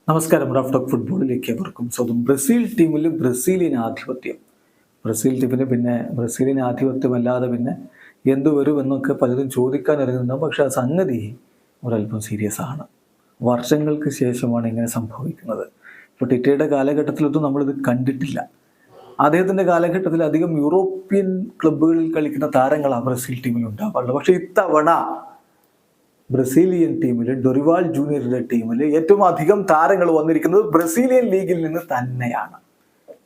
നമസ്കാരം. Raf talk ഫുട്ബോളിലേക്ക് അവർക്കും സ്വന്തം. ബ്രസീൽ ടീമിൽ ബ്രസീലിയൻ ആധിപത്യം. ബ്രസീൽ ടീമിന് പിന്നെ ബ്രസീലിയൻ ആധിപത്യമല്ലാതെ പിന്നെ എന്തു വരുമെന്നൊക്കെ പലരും ചോദിക്കാൻ ഇറങ്ങുന്നുണ്ടാവും. പക്ഷെ ആ സംഗതി ഒരല്പം സീരിയസ് ആണ്. വർഷങ്ങൾക്ക് ശേഷമാണ് ഇങ്ങനെ സംഭവിക്കുന്നത്. ഇപ്പോൾ ടിറ്റയുടെ കാലഘട്ടത്തിലൊന്നും നമ്മളിത് കണ്ടിട്ടില്ല. അദ്ദേഹത്തിൻ്റെ കാലഘട്ടത്തിൽ അധികം യൂറോപ്യൻ ക്ലബ്ബുകളിൽ കളിക്കുന്ന താരങ്ങളാണ് ബ്രസീൽ ടീമിൽ ഉണ്ടാവാറുള്ളത്. പക്ഷേ ഇത്തവണ ബ്രസീലിയൻ ടീമിൽ ഡൊറിവാൾ ജൂനിയറുടെ ടീമിൽ ഏറ്റവും അധികം താരങ്ങൾ വന്നിരിക്കുന്നത് ബ്രസീലിയൻ ലീഗിൽ നിന്ന് തന്നെയാണ്.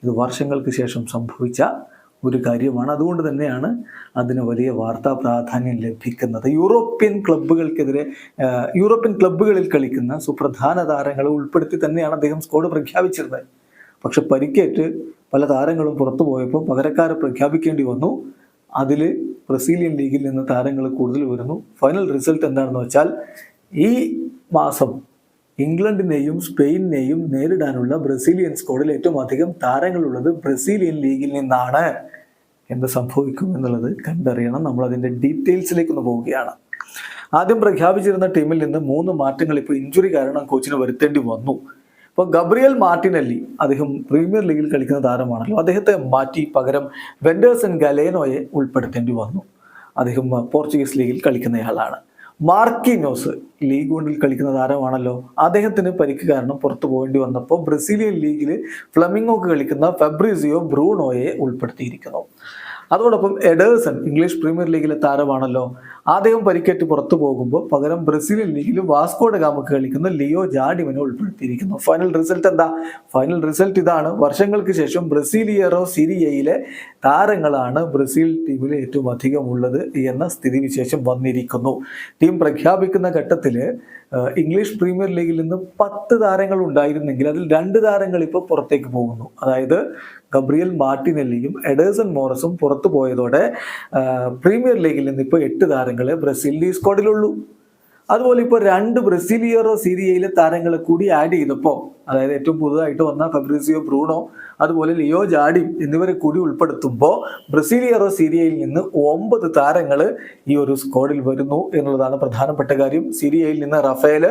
ഇത് വർഷങ്ങൾക്ക് ശേഷം സംഭവിച്ച ഒരു കാര്യമാണ്. അതുകൊണ്ട് തന്നെയാണ് അതിന് വലിയ വാർത്താ പ്രാധാന്യം ലഭിക്കുന്നത്. യൂറോപ്യൻ ക്ലബ്ബുകളിൽ കളിക്കുന്ന സുപ്രധാന താരങ്ങളെ ഉൾപ്പെടുത്തി തന്നെയാണ് അദ്ദേഹം സ്ക്വാഡ് പ്രഖ്യാപിച്ചിരുന്നത്. പക്ഷെ പരിക്കേറ്റ് പല താരങ്ങളും പുറത്തു പോയപ്പോൾ പകരക്കാരെ പ്രഖ്യാപിക്കേണ്ടി വന്നു. അതിൽ ബ്രസീലിയൻ ലീഗിൽ നിന്ന് താരങ്ങൾ കൂടുതൽ വരുന്നു. ഫൈനൽ റിസൾട്ട് എന്താണെന്ന് വെച്ചാൽ ഈ മാസം ഇംഗ്ലണ്ടിനെയും സ്പെയിനിനെയും നേരിടാനുള്ള ബ്രസീലിയൻ സ്ക്വാഡിൽ ഏറ്റവും അധികം താരങ്ങളുള്ളത് ബ്രസീലിയൻ ലീഗിൽ നിന്നാണ്. എന്ത് സംഭവിക്കും എന്നുള്ളത് കണ്ടറിയണം. നമ്മളതിൻ്റെ ഡീറ്റെയിൽസിലേക്കൊന്ന് പോവുകയാണ്. ആദ്യം പ്രഖ്യാപിച്ചിരുന്ന ടീമിൽ നിന്ന് 3 മാറ്റങ്ങൾ ഇപ്പോൾ ഇഞ്ചുറി കാരണം കോച്ചിന് വരുത്തേണ്ടി വന്നു. ഇപ്പോൾ ഗബ്രിയൽ മാർട്ടിനെല്ലി, അദ്ദേഹം പ്രീമിയർ ലീഗിൽ കളിക്കുന്ന താരമാണല്ലോ, അദ്ദേഹത്തെ മാറ്റി പകരം വെൻഡേഴ്സൺ ഗലേനോയെ ഉൾപ്പെടുത്തേണ്ടി വന്നു. അദ്ദേഹം പോർച്ചുഗീസ് ലീഗിൽ കളിക്കുന്നയാളാണ്. മാർക്കിനോസ് ലീഗ് 1 കളിക്കുന്ന താരമാണല്ലോ, അദ്ദേഹത്തിന് പരിക്ക് കാരണം പുറത്തു പോകേണ്ടി വന്നപ്പോൾ ബ്രസീലിയൻ ലീഗിൽ ഫ്ലമിംഗോക്ക് കളിക്കുന്ന ഫാബ്രിസിയോ ബ്രൂണോയെ ഉൾപ്പെടുത്തിയിരിക്കുന്നു. അതോടൊപ്പം എഡേഴ്സൺ ഇംഗ്ലീഷ് പ്രീമിയർ ലീഗിലെ താരമാണല്ലോ, അദ്ദേഹം പരിക്കേറ്റ് പുറത്തു പോകുമ്പോൾ പകരം ബ്രസീലിയൻ ലീഗിൽ വാസ്കോ ഡ ഗാമക്ക് കളിക്കുന്ന ലിയോ ജാഡിമിനെ ഉൾപ്പെടുത്തിയിരിക്കുന്നു. ഫൈനൽ റിസൾട്ട് എന്താ? ഫൈനൽ റിസൾട്ട് ഇതാണ്. വർഷങ്ങൾക്ക് ശേഷം ബ്രസീലിയറോ സീരിയയിലെ താരങ്ങളാണ് ബ്രസീൽ ടീമിൽ ഏറ്റവും അധികം ഉള്ളത് എന്ന സ്ഥിതിവിശേഷം വന്നിരിക്കുന്നു. ടീം പ്രഖ്യാപിക്കുന്ന ഘട്ടത്തിൽ ഇംഗ്ലീഷ് പ്രീമിയർ ലീഗിൽ നിന്ന് 10 താരങ്ങൾ ഉണ്ടായിരുന്നെങ്കിൽ അതിൽ 2 താരങ്ങൾ ഇപ്പോൾ പുറത്തേക്ക് പോകുന്നു. അതായത് ഗബ്രിയൽ മാർട്ടിനെല്ലിയും എഡേഴ്സൺ മോറസും പുറത്തു പോയതോടെ പ്രീമിയർ ലീഗിൽ നിന്ന് ഇപ്പോൾ 8 താരങ്ങളെ ബ്രസീലിയൻ സ്ക്വാഡിലുള്ളൂ. അതുപോലെ ഇപ്പോൾ 2 ബ്രസീലിയറോ സീരിയയിലെ താരങ്ങളെ കൂടി ആഡ് ചെയ്തപ്പോൾ, അതായത് ഏറ്റവും പുതുതായിട്ട് വന്ന ഫാബ്രിസിയോ ബ്രൂണോ അതുപോലെ ലിയോ ജാഡിം എന്നിവരെ കൂടി ഉൾപ്പെടുത്തുമ്പോൾ ബ്രസീലിയറോ സീരിയയിൽ നിന്ന് 9 താരങ്ങൾ ഈ ഒരു സ്ക്വാഡിൽ വരുന്നു എന്നുള്ളതാണ് പ്രധാനപ്പെട്ട കാര്യം. സീരിയയിൽ നിന്ന് റഫേല്,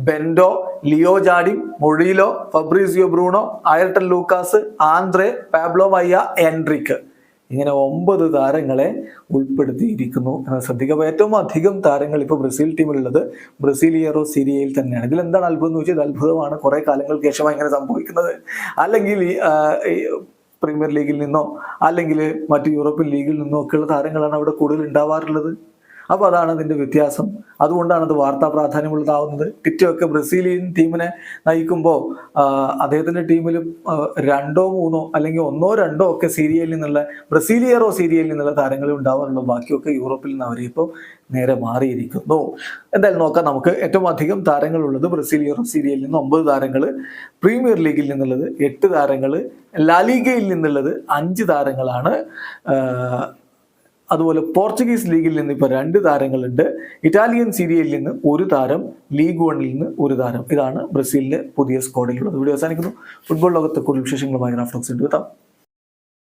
ബെൻഡോ, ലിയോ ജാഡിം, മൊഴീലോ, Fabricio Bruno, Ayrton Lucas, Andre, Pablo Maia, Endrick, ഇങ്ങനെ 9 താരങ്ങളെ ഉൾപ്പെടുത്തിയിരിക്കുന്നു എന്ന് ശ്രദ്ധിക്കുക. ഏറ്റവും അധികം താരങ്ങൾ ഇപ്പോൾ ബ്രസീൽ ടീമിലുള്ളത് ബ്രസീലിയറോ സീരിയയിൽ തന്നെയാണ്. ഇതിലെന്താണ് അത്ഭുതം എന്ന് വെച്ചാൽ, അത്ഭുതമാണ്. കുറെ കാലങ്ങൾക്ക് ശേഷമാണ് ഇങ്ങനെ സംഭവിക്കുന്നത്. അല്ലെങ്കിൽ പ്രീമിയർ ലീഗിൽ നിന്നോ അല്ലെങ്കിൽ മറ്റ് യൂറോപ്യൻ ലീഗിൽ നിന്നോ ഒക്കെയുള്ള താരങ്ങളാണ് അവിടെ കൂടുതൽ ഉണ്ടാവാറുള്ളത്. അപ്പോൾ അതാണ് അതിൻ്റെ വ്യത്യാസം. അതുകൊണ്ടാണ് അത് വാർത്താ പ്രാധാന്യമുള്ളതാവുന്നത്. ടിറ്റൊക്കെ ബ്രസീലിയൻ ടീമിനെ നയിക്കുമ്പോൾ അദ്ദേഹത്തിൻ്റെ ടീമിൽ 2 3 അല്ലെങ്കിൽ 1 2 ഒക്കെ സീരിയയിൽ നിന്നുള്ള ബ്രസീലിയറോ സീരിയയിൽ നിന്നുള്ള താരങ്ങളെ ഉണ്ടാവാറുള്ളൂ. ബാക്കിയൊക്കെ യൂറോപ്പിൽ നിന്ന് അവരെ ഇപ്പോൾ നേരെ മാറിയിരിക്കുന്നു. എന്തായാലും നോക്കാം നമുക്ക്. ഏറ്റവും അധികം താരങ്ങളുള്ളത് ബ്രസീലിയറോ സീരിയയിൽ നിന്ന് 9 താരങ്ങൾ, പ്രീമിയർ ലീഗിൽ നിന്നുള്ളത് 8 താരങ്ങൾ, ലാലിഗയിൽ നിന്നുള്ളത് 5 താരങ്ങളാണ്. അതുപോലെ പോർച്ചുഗീസ് ലീഗിൽ നിന്ന് ഇപ്പോൾ 2 താരങ്ങളുണ്ട്. ഇറ്റാലിയൻ സീരിയയിൽ നിന്ന് 1 താരം, ലീഗ് 1 നിന്ന് 1 താരം. ഇതാണ് ബ്രസീലിലെ പുതിയ സ്ക്വാഡിലുള്ളത്. വീഡിയോ അവസാനിക്കുന്നു. ഫുട്ബോൾ ലോകത്തെ കൂടുതൽ വിശേഷങ്ങളുമായി റാഫ് ടോക്സ് എത്താം.